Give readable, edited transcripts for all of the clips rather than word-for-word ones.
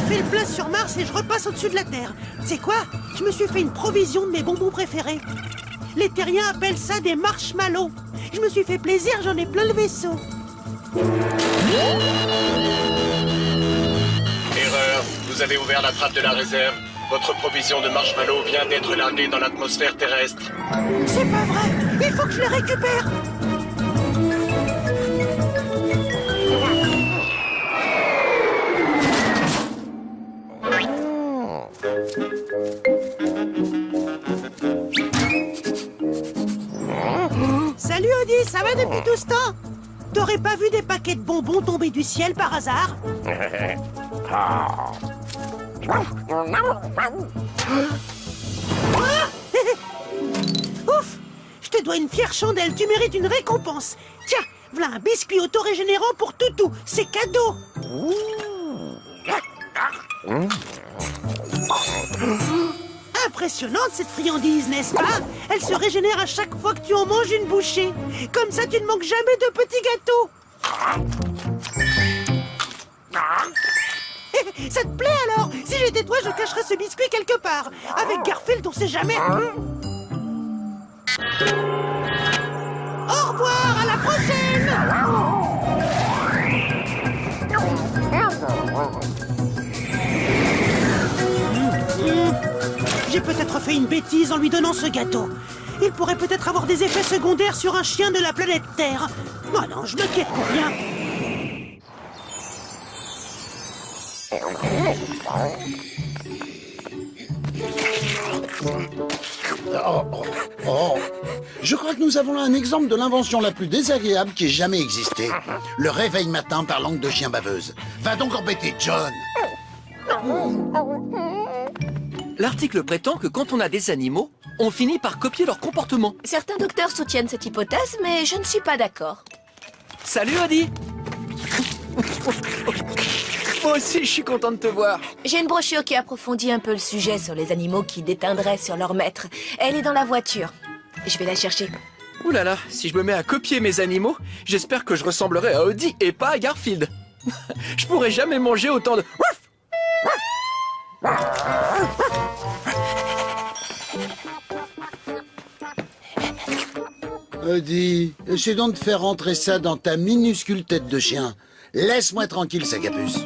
fais le plein sur Mars et je repasse au-dessus de la Terre. C'est quoi? Je me suis fait une provision de mes bonbons préférés. Les terriens appellent ça des marshmallows. Je me suis fait plaisir, j'en ai plein le vaisseau. Erreur, vous avez ouvert la trappe de la réserve. Votre provision de marshmallows vient d'être larguée dans l'atmosphère terrestre. C'est pas vrai, il faut que je les récupère. Salut Audi, ça va depuis tout ce temps? T'aurais pas vu des paquets de bonbons tomber du ciel par hasard? Ah Ouf! Je te dois une fière chandelle, tu mérites une récompense. Tiens, voilà un biscuit auto-régénérant pour Toutou, c'est cadeau. Impressionnante cette friandise, n'est-ce pas? Elle se régénère à chaque fois que tu en manges une bouchée. Comme ça, tu ne manques jamais de petits gâteaux. Ça te plaît alors? Si j'étais toi, je cacherais ce biscuit quelque part. Avec Garfield, on sait jamais. Au revoir, à la prochaine! J'ai peut-être fait une bêtise en lui donnant ce gâteau. Il pourrait peut-être avoir des effets secondaires sur un chien de la planète Terre. Oh non, je m'inquiète pour rien. Je crois que nous avons là un exemple de l'invention la plus désagréable qui ait jamais existé. Le réveil matin par langue de chien baveuse. Va donc embêter John. L'article prétend que quand on a des animaux, on finit par copier leur comportement. Certains docteurs soutiennent cette hypothèse, mais je ne suis pas d'accord. Salut Audi. Moi aussi, je suis content de te voir. J'ai une brochure qui approfondit un peu le sujet sur les animaux qui déteindraient sur leur maître. Elle est dans la voiture. Je vais la chercher. Ouh là là, si je me mets à copier mes animaux, j'espère que je ressemblerai à Audi et pas à Garfield. Je pourrais jamais manger autant de... Audi, essaie donc de faire rentrer ça dans ta minuscule tête de chien. Laisse-moi tranquille, Sagapuce.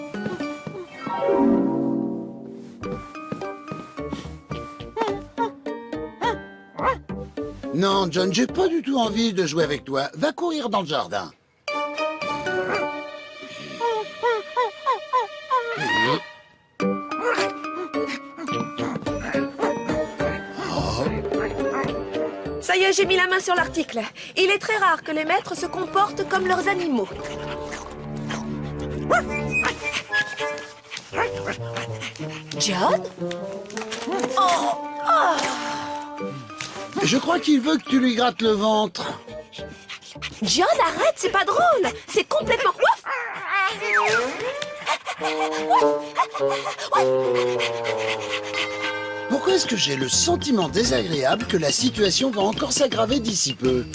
Non, John, j'ai pas du tout envie de jouer avec toi. Va courir dans le jardin. Ça y est, j'ai mis la main sur l'article. Il est très rare que les maîtres se comportent comme leurs animaux. John? Je crois qu'il veut que tu lui grattes le ventre. John, arrête, c'est pas drôle. C'est complètement... Pourquoi est-ce que j'ai le sentiment désagréable que la situation va encore s'aggraver d'ici peu?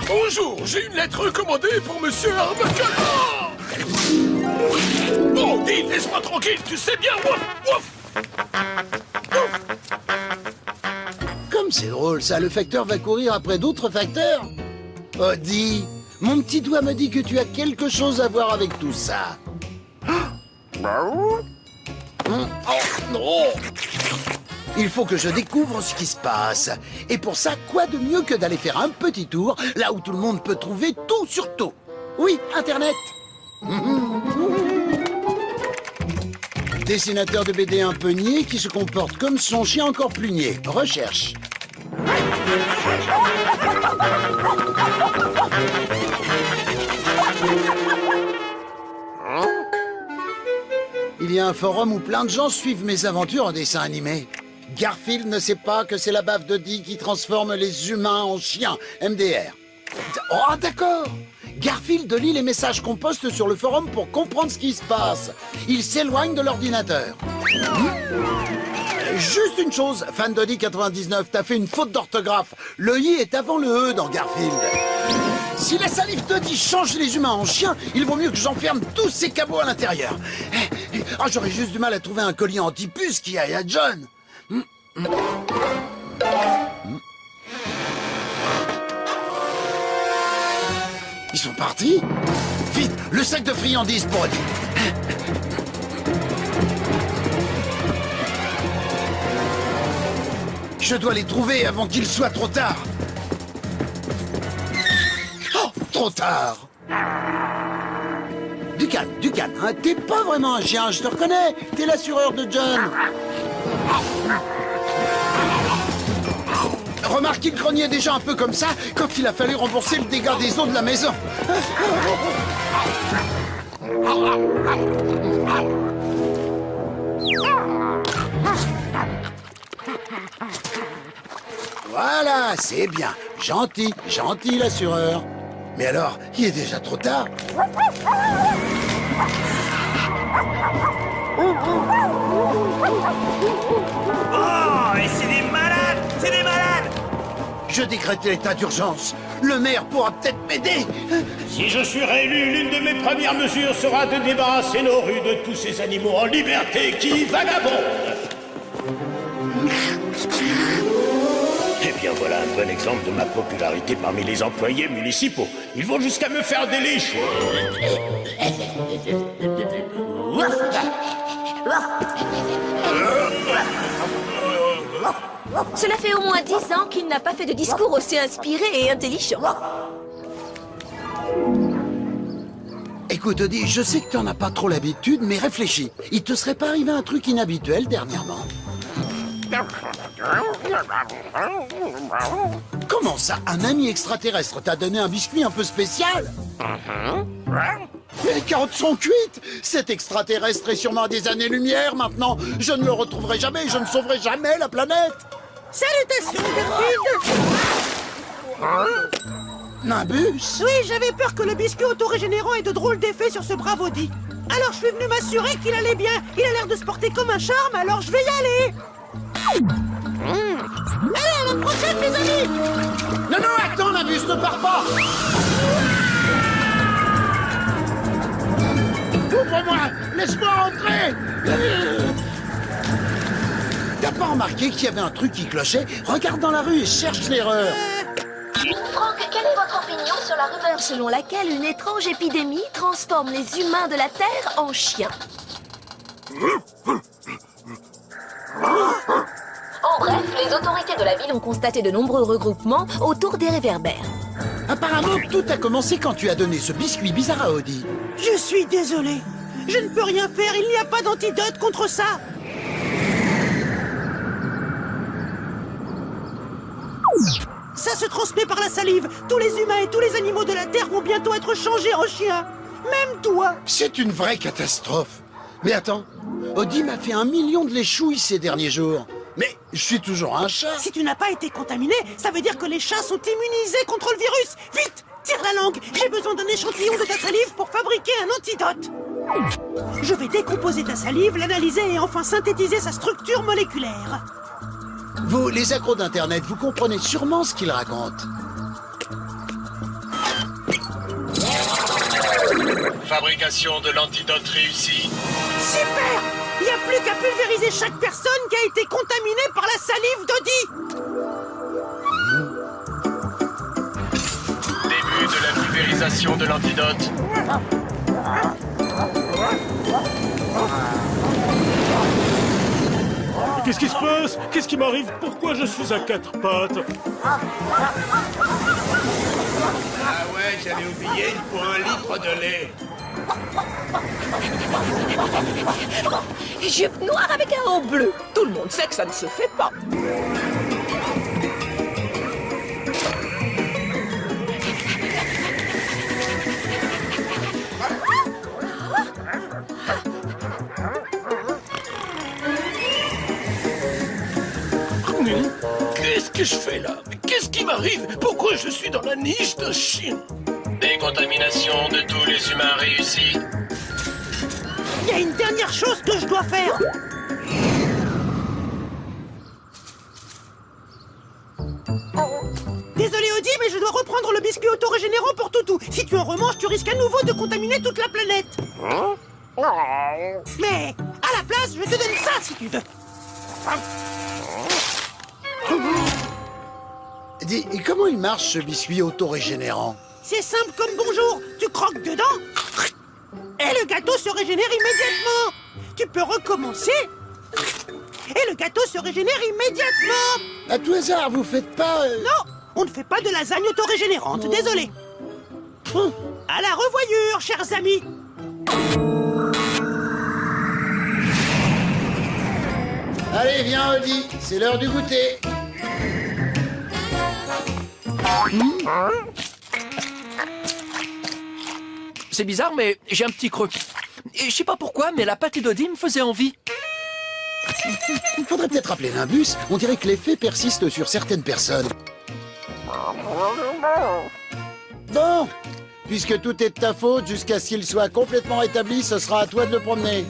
Bonjour, j'ai une lettre recommandée pour Monsieur Arbuckle. Oh, dis, laisse-moi tranquille, tu sais bien, ouf. Comme c'est drôle, ça, le facteur va courir après d'autres facteurs. Audi, mon petit doigt me dit que tu as quelque chose à voir avec tout ça. Il faut que je découvre ce qui se passe. Et pour ça, quoi de mieux que d'aller faire un petit tour là où tout le monde peut trouver tout sur tout? Oui, Internet. Dessinateur de BD un peu niais qui se comporte comme son chien encore plus niais. Recherche. Il y a un forum où plein de gens suivent mes aventures en dessin animé. Garfield ne sait pas que c'est la baffe d'Audi qui transforme les humains en chiens. MDR. Oh, d'accord. Garfield lit les messages qu'on poste sur le forum pour comprendre ce qui se passe. Il s'éloigne de l'ordinateur. Juste une chose, fan d'Audi 99, t'as fait une faute d'orthographe. Le I est avant le E dans Garfield. Si la salive d'Audi change les humains en chiens, il vaut mieux que j'enferme tous ces cabots à l'intérieur. Ah, j'aurais juste du mal à trouver un collier anti-puce qui aille à John. Ils sont partis? Vite, le sac de friandises pour Audi. Je dois les trouver avant qu'il soit trop tard. Oh, trop tard. Du calme, hein. T'es pas vraiment un chien, je te reconnais. T'es l'assureur de John. Remarque qu'il grognait déjà un peu comme ça quand il a fallu rembourser le dégât des eaux de la maison. Voilà, c'est bien. Gentil l'assureur. Mais alors, il est déjà trop tard. Oh, et c'est des malades! C'est des malades! Je décrète l'état d'urgence. Le maire pourra peut-être m'aider. Si je suis réélu, l'une de mes premières mesures sera de débarrasser nos rues de tous ces animaux en liberté qui vagabondent. Eh bien, voilà un bon exemple de ma popularité parmi les employés municipaux. Ils vont jusqu'à me faire des liches. Cela fait au moins 10 ans qu'il n'a pas fait de discours aussi inspiré et intelligent. Écoute, Audi, je sais que t'en as pas trop l'habitude, mais réfléchis. Il te serait pas arrivé un truc inhabituel dernièrement? Comment ça, un ami extraterrestre t'a donné un biscuit un peu spécial? Les carottes sont cuites! Cet extraterrestre est sûrement à des années-lumière maintenant. Je ne le retrouverai jamais, je ne sauverai jamais la planète. Salutations, Garfield! Nimbus? Oui, j'avais peur que le biscuit auto-régénérant ait de drôles d'effets sur ce brave Audi. Alors je suis venu m'assurer qu'il allait bien. Il a l'air de se porter comme un charme, alors je vais y aller. Allez, à la prochaine, les amis! Non, attends, Nimbus, ne pars pas! Ouvre-moi! Laisse-moi entrer! T'as pas remarqué qu'il y avait un truc qui clochait? Regarde dans la rue et cherche l'erreur. Franck, quelle est votre opinion sur la rumeur selon laquelle une étrange épidémie transforme les humains de la Terre en chiens? En bref, les autorités de la ville ont constaté de nombreux regroupements autour des réverbères. Apparemment, tout a commencé quand tu as donné ce biscuit bizarre à Audi. Je suis désolé. Je ne peux rien faire, il n'y a pas d'antidote contre ça. Ça se transmet par la salive. Tous les humains et tous les animaux de la Terre vont bientôt être changés en chiens. Même toi. C'est une vraie catastrophe. Mais attends, Audi m'a fait 1 million de léchouilles ces derniers jours. Mais je suis toujours un chat. Si tu n'as pas été contaminé, ça veut dire que les chats sont immunisés contre le virus. Vite, tire la langue. J'ai besoin d'un échantillon de ta salive pour fabriquer un antidote. Je vais décomposer ta salive, l'analyser et enfin synthétiser sa structure moléculaire. Vous, les accros d'Internet, vous comprenez sûrement ce qu'ils racontent. Fabrication de l'antidote réussie. Super! Il n'y a plus qu'à pulvériser chaque personne qui a été contaminée par la salive d'Audi. Début de la pulvérisation de l'antidote. Qu'est-ce qui se passe? Qu'est-ce qui m'arrive? Pourquoi je suis à 4 pattes? Ah ouais, j'avais oublié, il faut 1 litre de lait. Jupe noire avec un haut bleu. Tout le monde sait que ça ne se fait pas. Qu'est-ce que je fais là? Qu'est-ce qui m'arrive? Pourquoi je suis dans la niche d'un chien? Décontamination de tous les humains réussie. Il y a une dernière chose que je dois faire. Désolé Audi, mais mais je dois reprendre le biscuit auto-régénérant pour Toutou. Si tu en remanges, tu risques à nouveau de contaminer toute la planète. Mais à la place, je te donne ça si tu veux. Dis, et comment il marche ce biscuit auto-régénérant? C'est simple comme bonjour. Tu croques dedans et le gâteau se régénère immédiatement. Tu peux recommencer et le gâteau se régénère immédiatement. À tout hasard, vous faites pas... Non, on ne fait pas de lasagne auto-régénérante, désolé. À la revoyure, chers amis. Allez, viens, Audi, c'est l'heure du goûter. C'est bizarre, mais j'ai un petit creux. Et je sais pas pourquoi, mais la pâté d'Audi me faisait envie. Faudrait peut-être appeler Nimbus. On dirait que l'effet persiste sur certaines personnes. Bon, puisque tout est de ta faute, jusqu'à ce qu'il soit complètement rétabli, ce sera à toi de le promener.